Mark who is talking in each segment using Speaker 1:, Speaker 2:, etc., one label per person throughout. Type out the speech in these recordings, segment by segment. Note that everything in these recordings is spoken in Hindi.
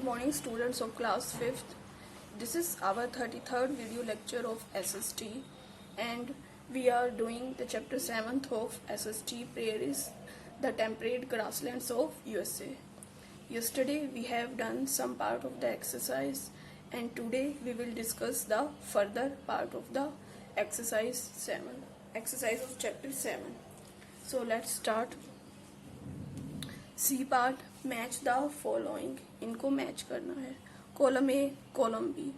Speaker 1: morning, students of class 5th. This is our 33rd video lecture of SST, and we are doing the chapter 7th of SST, Prairies, the temperate grasslands of USA. Yesterday we have done some part of the exercise, and today we will discuss the further part of the exercise of chapter 7. So let's start. C part, match the following, इनको मैच करना है. Column A, column B.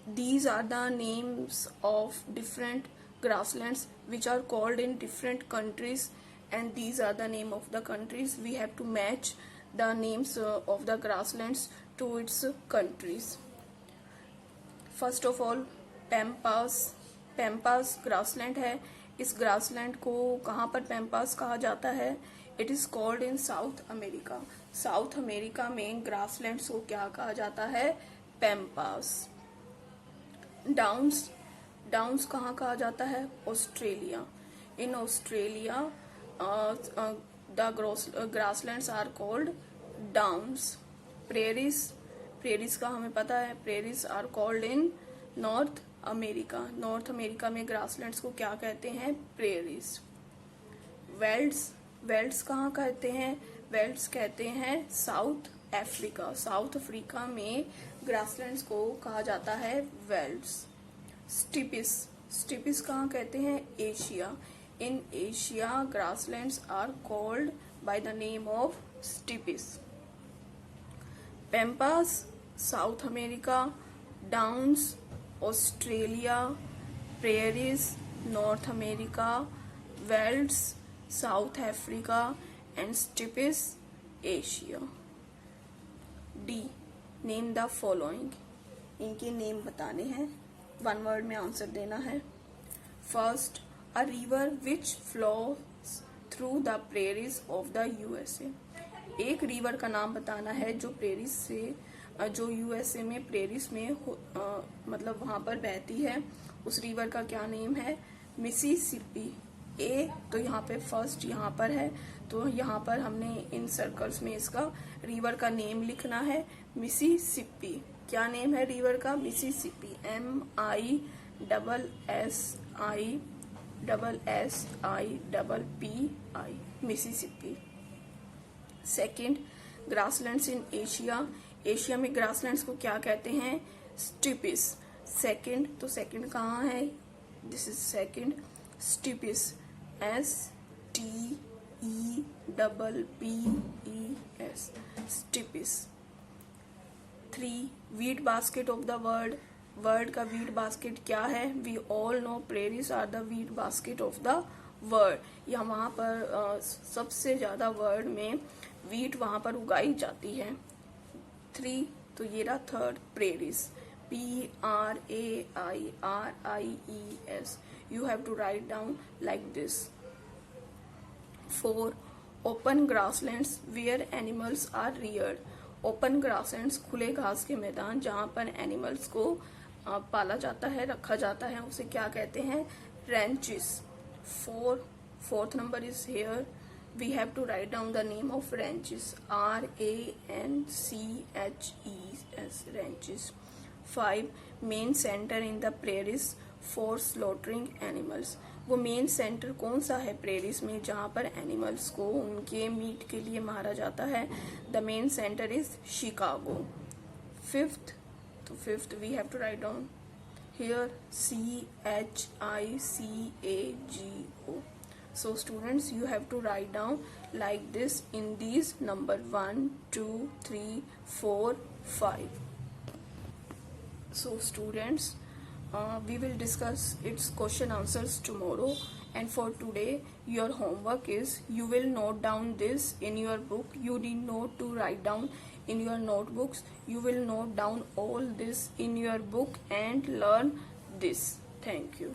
Speaker 1: These are the names of different grasslands which are called in different countries, and these are the name of the countries. We have to match the names of the grasslands to its countries. First of all, pampas. Pampas grassland है. इस ग्रासलैंड को कहाँ पर पैम्पास कहा जाता है? It is called in south America. South America में ग्रासलैंड्स को क्या कहा जाता है? पैम्पास. डाउन्स. डाउन्स कहाँ कहा जाता है? Australia. In Australia the grasslands are called downs. Prairies. Prairies का हमें पता है, prairies are called in North America. North America में ग्रासलैंड्स को क्या कहते हैं? प्रेरीज. वेल्ड्स. वेल्ड्स कहाँ कहते हैं? वेल्ड्स कहते हैं साउथ अफ्रीका. साउथ अफ्रीका में ग्रासलैंड्स को कहा जाता है वेल्ड्स. स्टिपिस. स्टिपिस कहाँ कहते हैं? Asia. In Asia grasslands are called by the name of steppes. Pampas South America, downs Australia, prairies North America, velds South Africa and steppes Asia. D, name the following. इनके नेम बताने हैं, वन वर्ड में आंसर देना है. First, a river which flows through the prairies of the USA. एक रिवर का नाम बताना है जो प्रेरीज से, जो यूएसए में प्रेरीज में मतलब वहां पर बहती है. उस रिवर का क्या नेम है? मिसिसिपी. ए तो यहाँ पे फर्स्ट यहाँ पर है, तो यहाँ पर हमने इन सर्कल्स में इसका रिवर का नेम लिखना है, मिसिसिपी. क्या नेम है रिवर का? Mississippi. MISSIPPI, Mississippi. Second, grasslands in Asia. Asia में ग्रासलैंड्स को क्या कहते हैं? स्टिपिस. सेकंड, तो सेकंड कहाँ है? This is second. Steppes. STEPPES, steppes. 3, wheat basket of the world. World का वीट बास्केट क्या है? We all know prairies are the wheat basket of the world. या वहां पर सबसे ज्यादा वर्ल्ड में वीट वहां पर उगाई जाती है. 3, तो ये रहा third, prairies. PRAIRIES. You have to write down like this. 4, open grasslands where animals are reared. Open grasslands, खुले घास के मैदान जहाँ पर एनिमल्स को पाला जाता है, रखा जाता है, उसे क्या कहते हैं? Ranches. Fourth number is here. We have to write down the name of ranches. RANCHES, ranches. 5, main centre in the prairies for slaughtering animals. वो मेन सेंटर कौन सा है प्रेरीज में जहाँ पर एनिमल्स को उनके मीट के लिए मारा जाता है? The main centre is Chicago. Fifth, तो fifth we have to write down here CHICAGO. So students, you have to write down like this in these number 1, 2, 3, 4, 5. So students, we will discuss its question answers tomorrow, and for today your homework is you will note down this in your book. You need not to write down in your notebooks. You will note down all this in your book and learn this. Thank you.